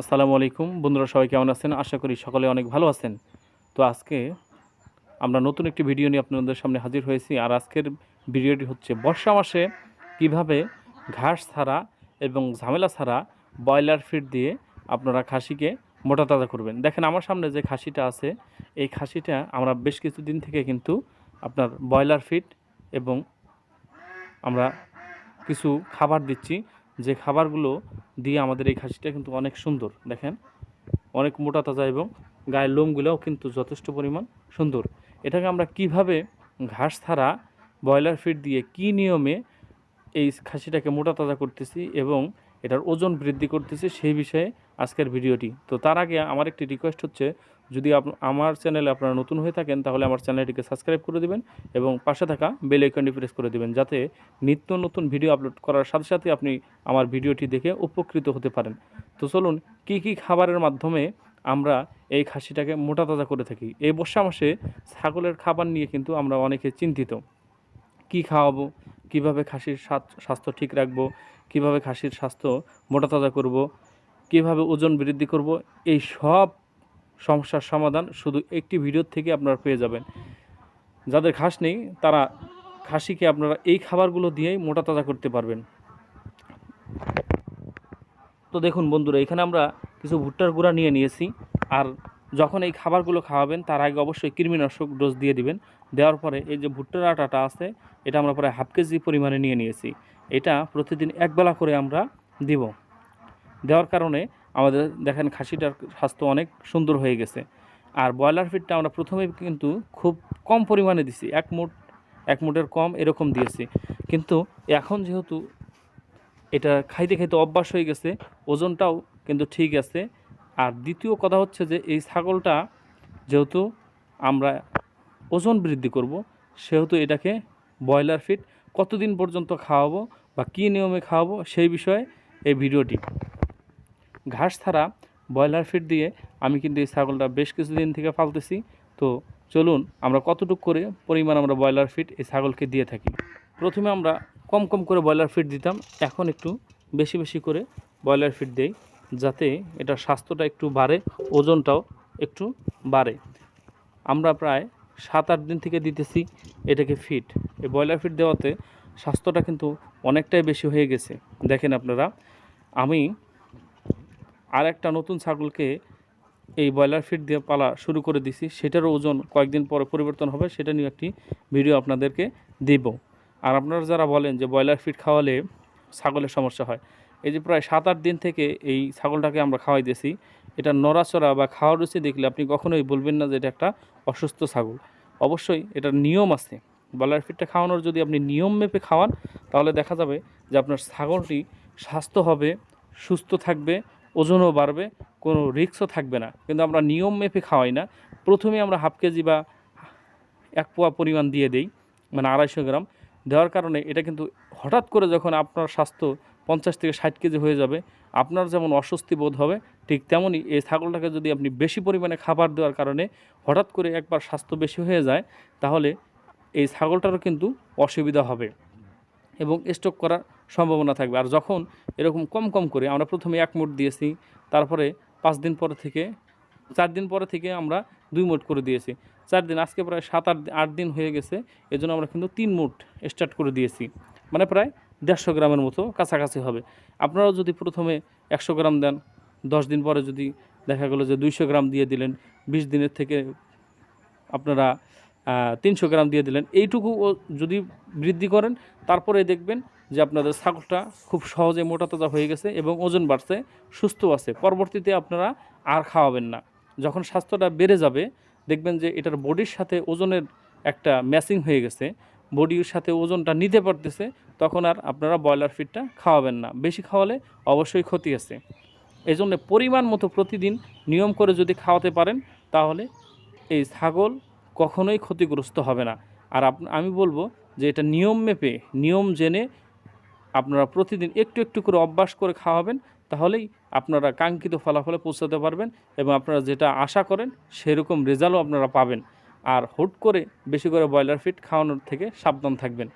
আসসালামু আলাইকুম বন্ধুরা, সবাই কেমন আছেন? আশা করি সকলে অনেক ভালো আছেন। তো আজকে আমরা নতুন একটি ভিডিও নিয়ে আপনাদের সামনে হাজির হয়েছি। আর আজকের ভিডিওটি হচ্ছে বর্ষা মাসে কিভাবে ঘাস ছাড়া এবং ঝামেলা ছাড়া ব্রয়লার ফিড দিয়ে আপনারা খাসিকে মোটা তাজা করবেন। দেখেন আমার সামনে যে খাসিটা আছে, এই খাসিটা আমরা বেশ কিছুদিন থেকে কিন্তু আপনার ব্রয়লার ফিড এবং আমরা কিছু খাবার দিচ্ছি, যে খাবারগুলো দিয়ে আমাদের এই খাসিটা কিন্তু অনেক সুন্দর। দেখেন অনেক মোটা তাজা এবং গায়ের লোমগুলোও কিন্তু যথেষ্ট পরিমাণ সুন্দর। এটাকে আমরা কিভাবে ঘাস ছাড়া ব্রয়লার ফিড দিয়ে কী নিয়মে এই খাসিটাকে মোটা তাজা করতেছি এবং এটার ওজন বৃদ্ধি করতেছি, সেই বিষয়ে আজকের ভিডিওটি। তো তার আগে আমার একটি রিকোয়েস্ট হচ্ছে, যদি আমার চ্যানেলে আপনারা নতুন হয়ে থাকেন তাহলে আমার চ্যানেলটিকে সাবস্ক্রাইব করে দিবেন এবং পাশে থাকা বেল আইকনটি প্রেস করে দিবেন, যাতে নিত্য নতুন ভিডিও আপলোড করার সাথে সাথে আপনি আমার ভিডিওটি দেখে উপকৃত হতে পারেন। তো চলুন, কী কী খাবারের মাধ্যমে আমরা এই খাসিটাকে মোটা তাজা করে থাকি। এই বর্ষা মাসে ছাগলের খাবার নিয়ে কিন্তু আমরা অনেকে চিন্তিত। কি খাওয়াবো, কিভাবে খাসির স্বাস্থ্য ঠিক রাখবো, কিভাবে খাসির স্বাস্থ্য মোটা তাজা করব, কিভাবে ওজন বৃদ্ধি করব, এই সব সমস্যার সমাধান শুধু একটি ভিডিও থেকে আপনারা পেয়ে যাবেন। যাদের ঘাস নেই তারা খাসিকে আপনারা এই খাবারগুলো দিয়েই মোটা তাজা করতে পারবেন। তো দেখুন বন্ধুরা, এখানে আমরা কিছু ভুট্টার গুঁড়া নিয়ে নিয়েছি। আর যখন এই খাবারগুলো খাওয়াবেন তার আগে অবশ্যই কৃমিনাশক ডোজ দিয়ে দিবেন। দেওয়ার পরে এই যে ভুট্টার আটাটা আছে, এটা আমরা প্রায় হাফ কেজি পরিমাণে নিয়ে নিয়েছি। এটা প্রতিদিন একবেলা করে আমরা দিব। দেওয়ার কারণে আমাদের দেখেন খাসিটার স্বাস্থ্য অনেক সুন্দর হয়ে গেছে। আর ব্রয়লার ফিডটা আমরা প্রথমেই কিন্তু খুব কম পরিমাণে দিছি, এক মুঠের কম এরকম দিয়েছি। কিন্তু এখন যেহেতু এটা খাইতে খাইতে অভ্যাস হয়ে গেছে, ওজনটাও কিন্তু ঠিক আছে। আর দ্বিতীয় কথা হচ্ছে যে এই ছাগলটা যেহেতু আমরা ওজন বৃদ্ধি করব, সেহেতু এটাকে ব্রয়লার ফিড কতদিন পর্যন্ত খাওয়াবো বা কী নিয়মে খাওয়াবো সেই বিষয়ে এই ভিডিওটি। ঘাস ছাড়া ব্রয়লার ফিড দিয়ে আমি কিন্তু এই ছাগলটা বেশ কিছুদিন থেকে পালতেছি। তো চলুন আমরা কতটুকু করে পরিমাণ আমরা ব্রয়লার ফিড এই ছাগলকে দিয়ে থাকি। প্রথমে আমরা কম কম করে ব্রয়লার ফিড দিতাম, এখন একটু বেশি বেশি করে ব্রয়লার ফিড দেই, যাতে এটার স্বাস্থ্যটা একটু বাড়ে, ওজনটাও একটু বাড়ে। আমরা প্রায় 7-8 দিন থেকে দিতেছি এটাকে ফিড। এই ব্রয়লার ফিড দেওয়াতে স্বাস্থ্যটা কিন্তু অনেকটাই বেশি হয়ে গেছে। দেখেন আপনারা, আমি আর একটা নতুন ছাগলকে এই ব্রয়লার ফিড দিয়ে পালা শুরু করে দিছি, সেটারও ওজন কয়েকদিন পরে পরিবর্তন হবে, সেটা নিয়ে একটি ভিডিও আপনাদেরকে দেব। আর আপনারা যারা বলেন যে ব্রয়লার ফিড খাওয়ালে ছাগলের সমস্যা হয়, এই যে প্রায় 7-8 দিন থেকে এই ছাগলটাকে আমরা খাওয়াইতেছি, এটা নড়াচড়া বা খাওয়ার রুচি দেখলে আপনি কখনোই বলবেন না যে এটা একটা অসুস্থ ছাগল। অবশ্যই এটার নিয়ম আছে। ব্রয়লার ফিডটা খাওয়ানোর যদি আপনি নিয়ম মেপে খাওয়ান, তাহলে দেখা যাবে যে আপনার ছাগলটি স্বাস্থ্য হবে, সুস্থ থাকবে, ওজনও বাড়বে, কোনো রিস্কও থাকবে না। কিন্তু আমরা নিয়ম মেপে খাওয়াই না। প্রথমে আমরা হাফ কেজি বা 1 পোয়া পরিমাণ দিয়ে দেই, মানে 250 গ্রাম। দেওয়ার কারণে এটা কিন্তু হঠাৎ করে যখন আপনার স্বাস্থ্য 50 থেকে 60 কেজি হয়ে যাবে, আপনার যেমন অস্বস্তি বোধ হবে, ঠিক তেমনই এই ছাগলটাকে যদি আপনি বেশি পরিমাণে খাবার দেওয়ার কারণে হঠাৎ করে একবার স্বাস্থ্য বেশি হয়ে যায়, তাহলে এই ছাগলটারও কিন্তু অসুবিধা হবে এবং স্ট্রোক করার সম্ভাবনা থাকবে। আর যখন এরকম কম কম করে আমরা প্রথমে 1 মুঠ দিয়েছি, তারপরে 5 দিন পরে থেকে 4 দিন পরে থেকে আমরা 2 মুঠ করে দিয়েছি। 4 দিন, আজকে প্রায় 7-8 দিন হয়ে গেছে, এজন্য আমরা কিন্তু 3 মুঠ স্টার্ট করে দিয়েছি, মানে প্রায় 150 গ্রামের মতো কাছাকাছি হবে। আপনারাও যদি প্রথমে 100 গ্রাম দেন, 10 দিন পরে যদি দেখা গেলো যে 200 গ্রাম দিয়ে দিলেন, 20 দিনের থেকে আপনারা 300 গ্রাম দিয়ে দিলেন, এইটুকু যদি বৃদ্ধি করেন, তারপরে দেখবেন যে আপনাদের ছাগলটা খুব সহজে মোটা তাজা হয়ে গেছে এবং ওজন বাড়ছে, সুস্থ আছে। পরবর্তীতে আপনারা আর খাওয়াবেন না। যখন স্বাস্থ্যটা বেড়ে যাবে, দেখবেন যে এটার বডির সাথে ওজনের একটা ম্যাচিং হয়ে গেছে, বডির সাথে ওজনটা নিতে পারতেছে, তখন আর আপনারা ব্রয়লার ফিডটা খাওয়াবেন না। বেশি খাওয়ালে অবশ্যই ক্ষতি আছে। এই জন্য পরিমাণ মতো প্রতিদিন নিয়ম করে যদি খাওয়াতে পারেন, তাহলে এই ছাগল কখনোই ক্ষতিগ্রস্ত হবে না। আর আমি বলবো যে এটা নিয়ম মেপে, নিয়ম জেনে আপনারা প্রতিদিন একটু একটু করে অভ্যাস করে খাওয়াবেন, তাহলেই আপনারা কাঙ্ক্ষিত ফলাফলে পৌঁছাতে পারবেন এবং আপনারা যেটা আশা করেন সেরকম রেজাল্টও আপনারা পাবেন। আর হুট করে বেশি করে ব্রয়লার ফিড খাওয়ানোর থেকে সাবধান থাকবেন।